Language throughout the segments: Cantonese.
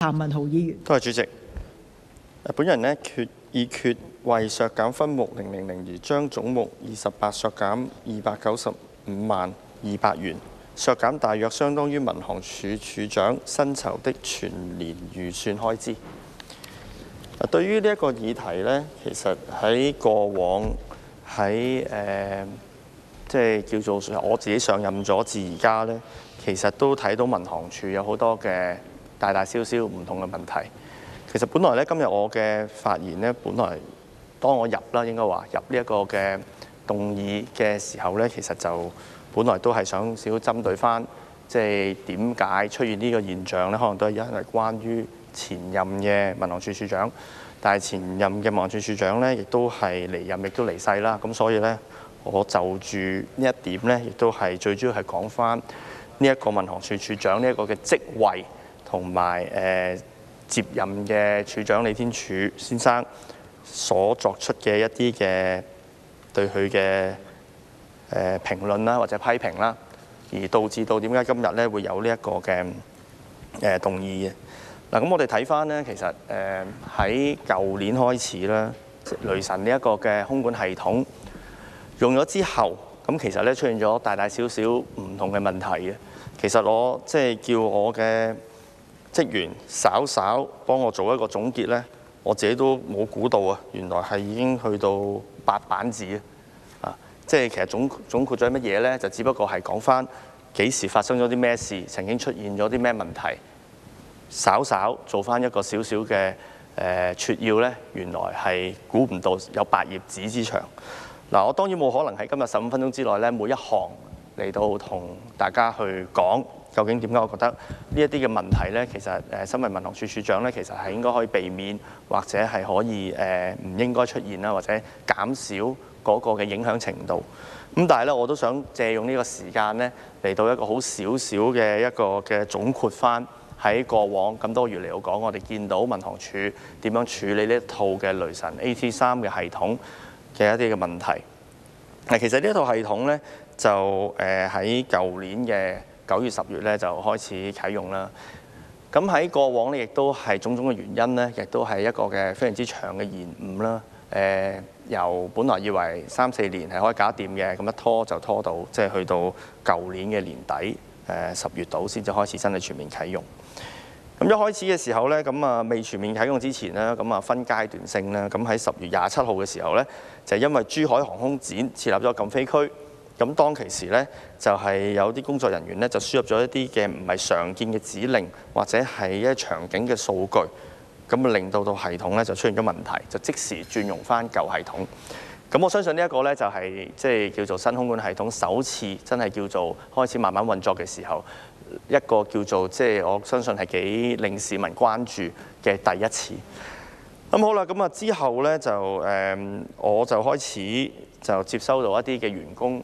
譚文豪議員。多謝主席。本人呢議決為削減分目000而將總目28削減295萬200元，削減大約相當於民航處處長薪酬的全年預算開支。對於呢一個議題呢，其實喺過往喺即係叫做我自己上任咗至而家呢，其實都睇到民航處有好多嘅大大小小唔同嘅問題。其實本來呢，今日我嘅發言呢，本來當我入啦，應該話入呢一個嘅動議嘅時候呢，其實就本來都係想少針對翻，即係點解出現呢個現象呢？可能都係因為關於前任嘅民航處處長，但係前任嘅民航處處長呢，亦都係離任，亦都離世啦。咁所以呢，我就住呢一點呢，亦都係最主要係講翻呢一個民航處處長呢一個嘅職位，同埋接任嘅處長李天柱先生所作出嘅一啲嘅對佢嘅評論啦，或者批評啦，而導致到點解今日呢會有呢一個嘅動議嘅。嗱，咁我哋睇翻呢，其實喺舊年開始啦，雷神呢一個嘅空管系統用咗之後，咁其實呢出現咗大大小小唔同嘅問題嘅。其實我即係叫我嘅職員稍稍幫我做一個總結呢，我自己都冇估到啊，原來係已經去到8版紙啊！即係其實總括咗乜嘢呢？就只不過係講翻幾時發生咗啲咩事，曾經出現咗啲咩問題，稍稍做翻一個少少嘅撮要呢，原來係估唔到有8頁紙之長。嗱，我當然冇可能喺今日15分鐘之內呢，每一行嚟到同大家去講。究竟點解我覺得呢一啲嘅問題呢？其實身為民航處處長呢，其實係應該可以避免，或者係可以唔應該出現啦，或者減少嗰個嘅影響程度。咁但係呢，我都想借用呢個時間呢，嚟到一個好少少嘅一個嘅總括翻喺過往咁多月嚟講，我哋見到民航處點樣處理呢一套嘅雷神 AT3嘅系統嘅一啲嘅問題。其實呢一套系統呢，就喺舊年嘅9月10月咧就開始啟用啦。咁喺過往呢，亦都係種種嘅原因呢，亦都係一個嘅非常之長嘅延誤啦。由本來以為3、4年係可以搞掂嘅，咁一拖就拖到即係去到舊年嘅年底10月度先至開始真係全面啟用。咁一開始嘅時候呢，咁未全面啟用之前呢，咁分階段性啦。咁喺10月27號嘅時候呢，就因為珠海航空展設立咗禁飛區。咁當其時呢，就係有啲工作人員呢，就輸入咗一啲嘅唔係常見嘅指令，或者係一啲場景嘅數據，咁令到系統呢就出現咗問題，就即時轉用翻舊系統。咁我相信呢一個呢，就係即係叫做新空管系統首次真係叫做開始慢慢運作嘅時候，一個叫做即係我相信係幾令市民關注嘅第一次。咁好啦，咁之後呢，就我就開始就接收到一啲嘅員工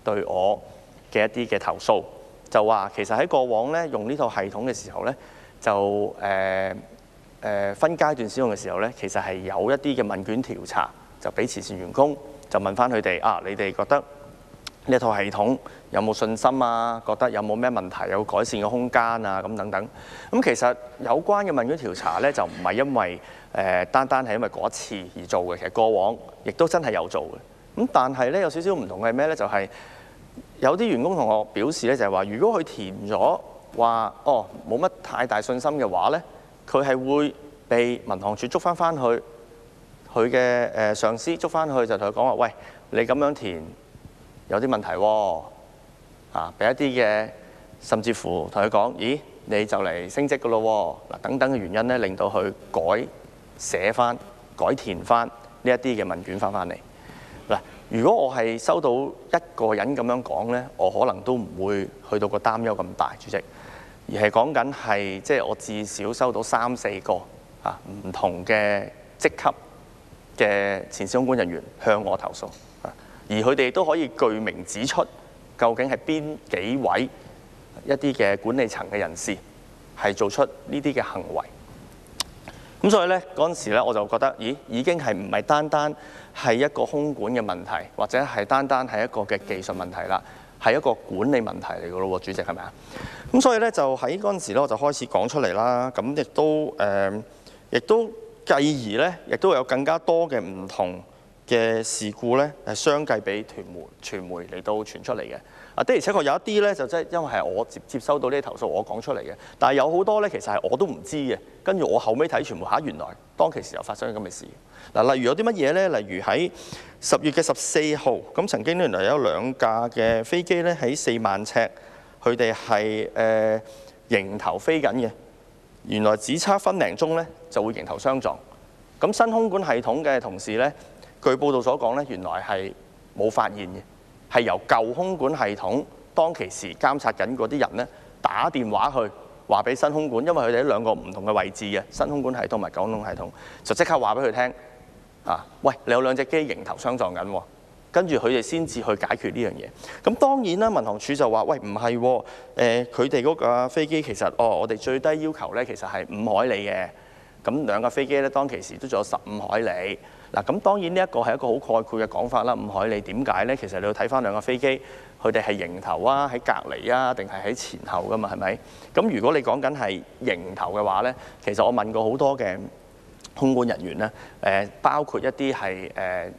對我嘅一啲嘅投訴，就話其實喺過往呢，用呢套系統嘅時候呢，就分階段使用嘅時候呢，其實係有一啲嘅問卷調查，就俾慈善員工就問翻佢哋啊，你哋覺得呢套系統有冇信心啊？覺得有冇咩問題，有改善嘅空間啊？咁等等。咁其實有關嘅問卷調查呢，就唔係因為單係因為嗰一次而做嘅，其實過往亦都真係有做嘅。咁但係咧有少少唔同嘅咩咧？就係有啲員工同我表示咧，就係話如果佢填咗話哦冇乜太大信心嘅話咧，佢係會被民航處捉翻去，佢嘅上司捉翻去就同佢講話，喂，你咁樣填有啲問題喎，俾一啲嘅甚至乎同佢講，咦你就嚟升職噶咯喎，等等嘅原因咧，令到佢寫翻、改填翻呢一啲嘅問卷翻嚟。嗱，如果我係收到一個人咁樣講呢，我可能都唔會去到個擔憂咁大，主席，而係講緊係即係我至少收到3、4個唔同嘅職級嘅前線空管人員向我投訴，而佢哋都可以具名指出究竟係邊幾位一啲嘅管理層嘅人士係做出呢啲嘅行為。咁所以咧嗰陣時咧，我就覺得，咦，已經係唔係單係一個空管嘅問題，或者係單係一個嘅技術問題啦，係一個管理問題嚟㗎咯喎，主席係咪啊？咁所以咧就喺嗰陣時咧，我就開始講出嚟啦。咁亦都繼而咧，亦都有更加多嘅唔同嘅事故咧，係相繼俾傳媒嚟到傳出嚟嘅。的而且確有一啲咧，就真係因為係我接收到呢啲投訴，我講出嚟嘅。但係有好多咧，其實係我都唔知嘅。跟住我後尾睇傳媒，原來當其時又發生咗咁嘅事。嗱，例如有啲乜嘢咧？例如喺10月嘅14號，咁曾經原來有2架嘅飛機咧喺4萬尺，佢哋係迎頭飛緊嘅。原來只差分零鐘咧就會迎頭相撞。咁新空管系統嘅同事咧，據報道所講咧，原來係冇發現嘅。係由舊空管系統當其時監察緊嗰啲人咧，打電話去話俾新空管，因為佢哋喺2個唔同嘅位置嘅新空管系統同埋舊空管系統，就即刻話俾佢聽喂，你有2隻機迎頭相撞緊喎，跟住佢哋先至去解決呢樣嘢。咁當然啦，民航處就話喂，唔係佢哋嗰架飛機其實我哋最低要求咧其實係5海里嘅，咁2架飛機咧當其時都仲有15海里。嗱，咁當然呢一個係一個好概括嘅講法啦。5海里點解呢？其實你要睇翻2架飛機，佢哋係迎頭啊，喺隔離啊，定係喺前後噶嘛？係咪？咁如果你講緊係迎頭嘅話呢，其實我問過好多嘅空管人員呢，包括一啲係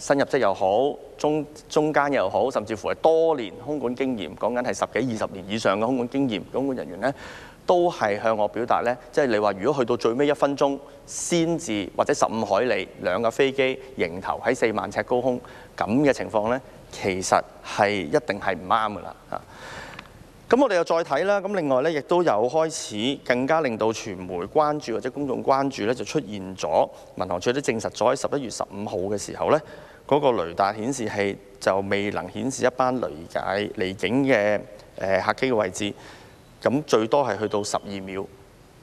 新入職又好，中間又好，甚至乎係多年空管經驗，講緊係10幾20年以上嘅空管經驗，空管人員呢，都係向我表達呢，即係你話如果去到最尾1分鐘先至或者15海里2架飛機迎頭喺4萬尺高空咁嘅情況呢，其實係一定係唔啱㗎啦嚇。咁我哋又再睇啦。咁另外呢，亦都有開始更加令到傳媒關注或者公眾關注呢，就出現咗民航處都證實咗喺11月15號嘅時候呢，嗰個雷達顯示器就未能顯示一班離境嘅客機嘅位置。咁最多係去到12秒。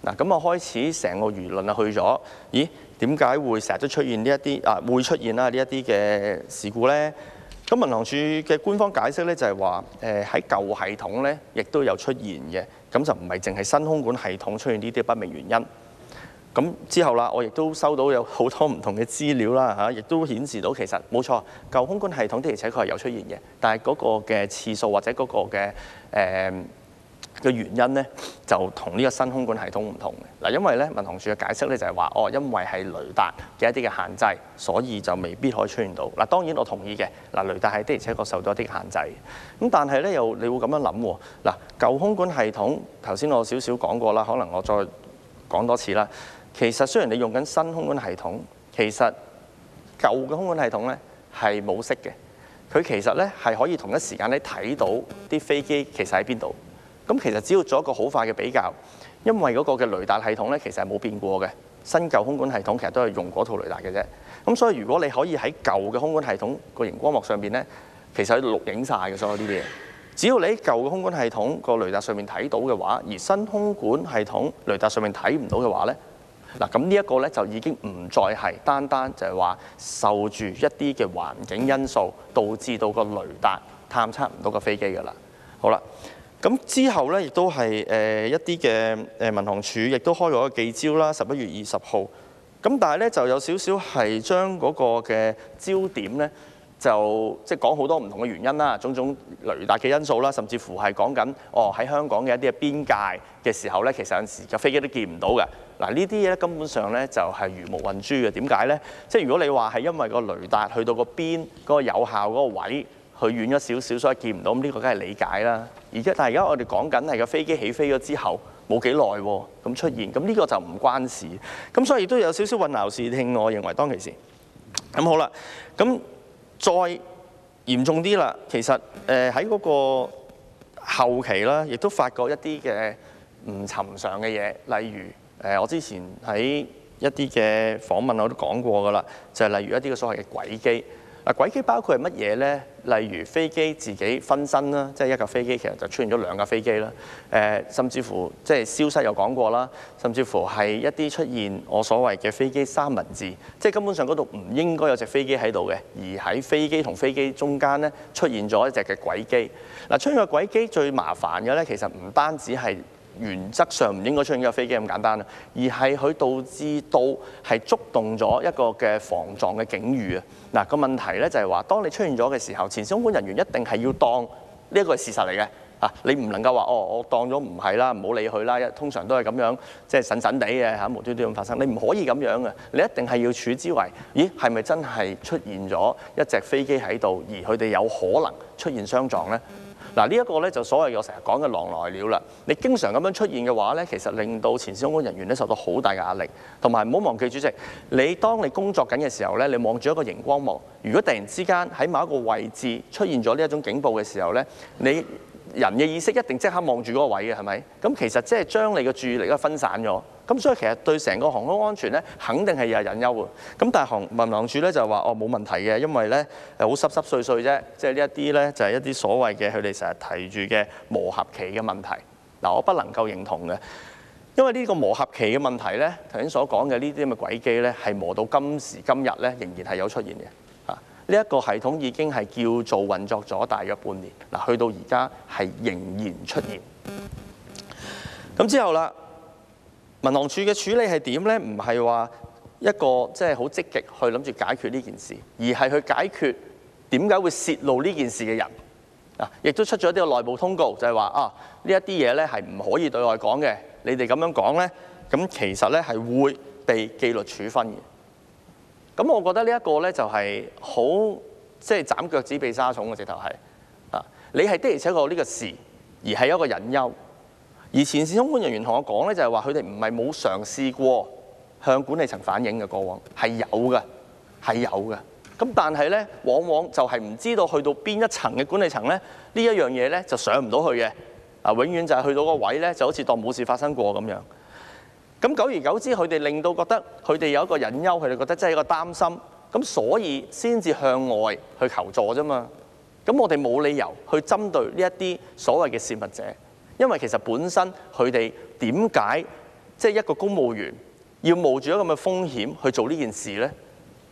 嗱，咁我開始成個輿論去咗，咦？點解會成日都出現呢一啲會出現啦呢一啲嘅事故呢？咁民航處嘅官方解釋咧就係話，喺舊系統咧亦都有出現嘅，咁就唔係淨係新空管系統出現呢啲不明原因。咁之後啦，我亦都收到有好多唔同嘅資料啦嚇，亦都顯示到其實冇錯，舊空管系統的而且確係有出現嘅，但係嗰個嘅次數或者嗰個嘅原因咧，就同呢個新空管系統唔同嘅。嗱，因為咧民航處嘅解釋咧就係話，因為係雷達嘅一啲嘅限制，所以就未必可以出現到。嗱，當然我同意嘅。嗱，雷達係的而且確受到一啲限制。咁但係咧又你會咁樣諗喎。嗱，舊空管系統頭先我少少講過啦，可能我再講多次啦。其實雖然你用緊新空管系統，其實舊嘅空管系統咧係冇熄嘅。佢其實咧係可以同一時間咧睇到啲飛機其實喺邊度。咁其實只要做一個好快嘅比較，因為嗰個嘅雷達系統咧其實係冇變過嘅，新舊空管系統其實都係用嗰套雷達嘅啫。咁所以如果你可以喺舊嘅空管系統個熒光幕上邊咧，其實喺度錄影晒嘅所有呢啲嘢。只要你喺舊嘅空管系統個雷達上面睇到嘅話，而新空管系統雷達上面睇唔到嘅話咧，嗱，咁呢一個咧就已經唔再係單單就係話受住一啲嘅環境因素導致到個雷達探測唔到個飛機㗎啦。好啦。咁之後咧，亦都係一啲嘅民航處亦都開咗個記招啦，11月20號。咁但係咧就有少少係將嗰個嘅焦點咧，就即係講好多唔同嘅原因啦，種種雷達嘅因素啦，甚至乎係講緊喺香港嘅一啲嘅邊界嘅時候咧，其實有陣時架飛機都見唔到嘅。嗱，呢啲嘢咧根本上咧就係魚目混珠嘅。點解咧？即係如果你話係因為個雷達去到個邊嗰個有效嗰個位，佢遠咗少少，所以見唔到，咁呢個梗係理解啦。但係而家我哋講緊係個飛機起飛咗之後冇幾耐喎，咁出現，咁呢個就唔關事。咁所以亦都有少少混淆視聽，我認為當其時。咁好啦，咁再嚴重啲啦，其實喺嗰個後期啦，亦都發覺一啲嘅唔尋常嘅嘢，例如我之前喺一啲嘅訪問我都講過㗎啦，就係例如一啲嘅所謂嘅軌機。嗱，軌機包括係乜嘢呢？例如飛機自己分身啦，即係一架飛機其實就出現咗2架飛機啦。甚至乎即係消失有講過啦，甚至乎係一啲出現我所謂嘅飛機三文治，即係根本上嗰度唔應該有隻飛機喺度嘅，而喺飛機同飛機中間呢出現咗一隻嘅軌機。嗱，出現個軌機最麻煩嘅呢，其實唔單止係原則上唔應該出現嘅飛機咁簡單啦，而係佢導致到係觸動咗一個嘅防撞嘅警語啊！嗱，個問題咧就係話，當你出現咗嘅時候，前線空管人員一定係要當呢一個係事實嚟嘅。你唔能夠話我當咗唔係啦，唔好理佢啦。通常都係咁樣，即係神神地嘅嚇，無端端咁發生。你唔可以咁樣嘅，你一定係要處之為，咦係咪真係出現咗一隻飛機喺度，而佢哋有可能出現相撞呢？嗱，呢一個咧就所謂我成日講嘅狼來了啦。你經常咁樣出現嘅話咧，其實令到前線空管人員咧受到好大嘅壓力。同埋唔好忘記，主席，當你工作緊嘅時候咧，你望住一個熒光幕，如果突然之間喺某一個位置出現咗呢一種警報嘅時候咧，你人嘅意識一定即刻望住嗰個位嘅，係咪？咁其實即係將你嘅注意力分散咗。咁所以其實對成個航空安全咧，肯定係有隱憂嘅。咁但係民航處咧就話冇問題嘅，因為咧好濕濕碎碎啫，即係呢一啲咧就係一啲所謂嘅佢哋成日提住嘅磨合期嘅問題。嗱，我不能夠認同嘅，因為呢個磨合期嘅問題咧，頭先所講嘅呢啲咁嘅軌機咧，係磨到今時今日咧，仍然係有出現嘅。呢一個系統已經係叫做運作咗大約半年，嗱，去到而家係仍然出現。咁之後啦，民航處嘅處理係點呢？唔係話一個即係好積極去諗住解決呢件事，而係去解決點解會泄露呢件事嘅人。亦都出咗一啲內部通告，就係話呢一啲嘢咧係唔可以對外講嘅。你哋咁樣講咧，咁其實咧係會被紀律處分嘅。咁我覺得呢一個咧就係好即係斬腳趾避沙蟲嘅，直頭係你係的而且確呢個事，而係一個隱憂。而前線空管人員同我講咧，就係話佢哋唔係冇嘗試過向管理層反映嘅，過往係有嘅，係有嘅。咁但係咧，往往就係唔知道去到邊一層嘅管理層咧，呢一樣嘢咧就上唔到去嘅。永遠就係去到個位咧，就好似當冇事發生過咁樣。咁久而久之，佢哋令到覺得佢哋有一個隱憂，佢哋覺得真係一個擔心，咁所以先至向外去求助啫嘛。咁我哋冇理由去針對呢一啲所謂嘅泄密者，因為其實本身佢哋點解即係一個公務員要冒住一個咁嘅風險去做呢件事呢？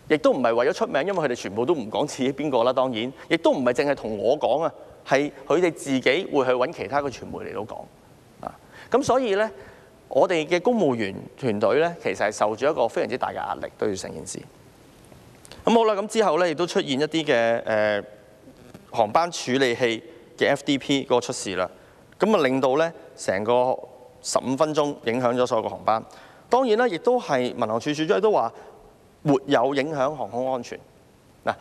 亦都唔係為咗出名，因為佢哋全部都唔講自己邊個啦，當然，亦都唔係淨係同我講啊，係佢哋自己會去揾其他嘅傳媒嚟到講啊。咁所以呢，我哋嘅公務員團隊咧，其實係受住一個非常之大嘅壓力，對住成件事。咁好啦，咁之後咧亦都出現一啲嘅航班處理器嘅 FDP 嗰個出事啦。咁啊令到咧成個15分鐘影響咗所有嘅航班。當然啦，亦都係民航處處長都話沒有影響航空安全。嗱，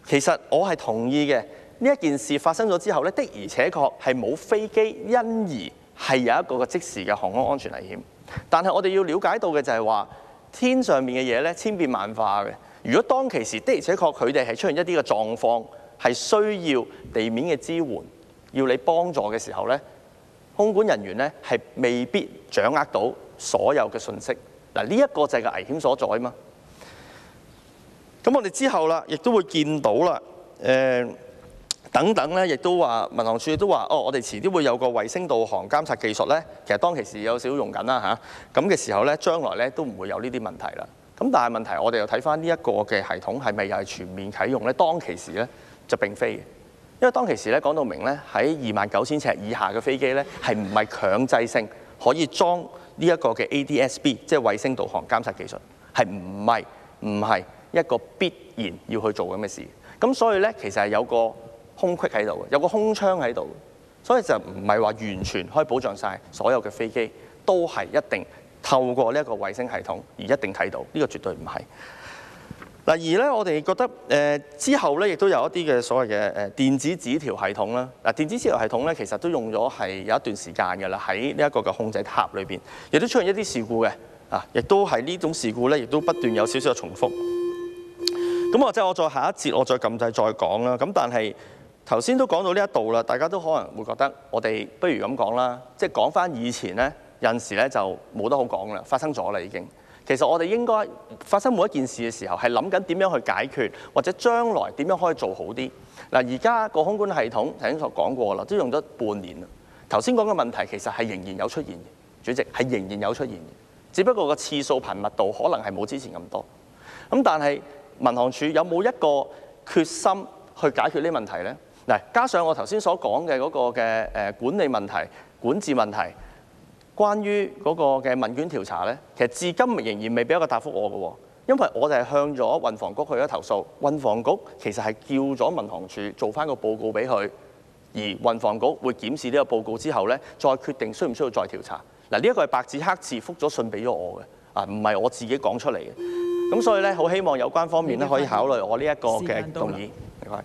其實我係同意嘅。呢一件事發生咗之後咧，的而且確係冇飛機因而係有一個即時嘅航空安全危險，但係我哋要了解到嘅就係話，天上面嘅嘢咧千變萬化嘅。如果當其時的而且確佢哋係出現一啲嘅狀況，係需要地面嘅支援，要你幫助嘅時候咧，空管人員咧係未必掌握到所有嘅信息。嗱，呢一個就係個危險所在嘛。咁我哋之後啦，亦都會見到啦，等等咧，亦都話民航處都話，我哋遲啲會有個衛星導航監察技術咧。其實當其時有少少用緊啦嚇，咁嘅時候咧，將來咧都唔會有呢啲問題啦。咁但係問題，我哋又睇翻呢一個嘅系統係咪又係全面啟用咧？當其時咧就並非嘅，因為當其時咧講到明咧，喺29,000尺以下嘅飛機咧係唔係強制性可以裝呢一個嘅 ADS-B， 即係衛星導航監察技術，係唔係一個必然要去做咁嘅事。咁所以咧，其實係有個空隙喺度嘅，有個空窗喺度，所以就唔係話完全可以保障晒所有嘅飛機都係一定透過呢一個衛星系統而一定睇到，呢個絕對唔係。嗱，而咧我哋覺得之後咧亦都有一啲嘅所謂嘅電子紙條系統啦。嗱，電子紙條系統咧其實都用咗係有一段時間㗎啦，喺呢一個嘅控制塔裏邊，亦都出現一啲事故嘅，亦都係呢種事故咧，亦都不斷有少少嘅重複。咁或者我再下一節我再撳掣再講啦。咁但係頭先都講到呢一度啦，大家都可能會覺得我哋不如咁講啦，即係講翻以前咧，有陣時咧就冇得好講啦，發生咗啦已經。其實我哋應該發生每一件事嘅時候，係諗緊點樣去解決，或者將來點樣可以做好啲。嗱，而家個空管系統頭先所講過啦，都用咗半年啦。頭先講嘅問題其實係仍然有出現嘅，主席係仍然有出現嘅，只不過個次數頻密度可能係冇之前咁多。咁但係民航處有冇一個決心去解決呢啲問題呢？嗱，加上我頭先所講嘅嗰個嘅管理問題、管治問題、關於嗰個嘅問卷調查咧，其實至今仍然未俾一個答覆我嘅喎，因為我哋係向咗運房局去咗投訴，運房局其實係叫咗民航處做翻個報告俾佢，而運房局會檢視呢個報告之後咧，再決定需唔需要再調查。嗱，呢一個係白紙黑字覆咗信俾咗我嘅，唔係我自己講出嚟嘅。咁所以咧，好希望有關方面咧可以考慮我呢一個嘅動議。唔該。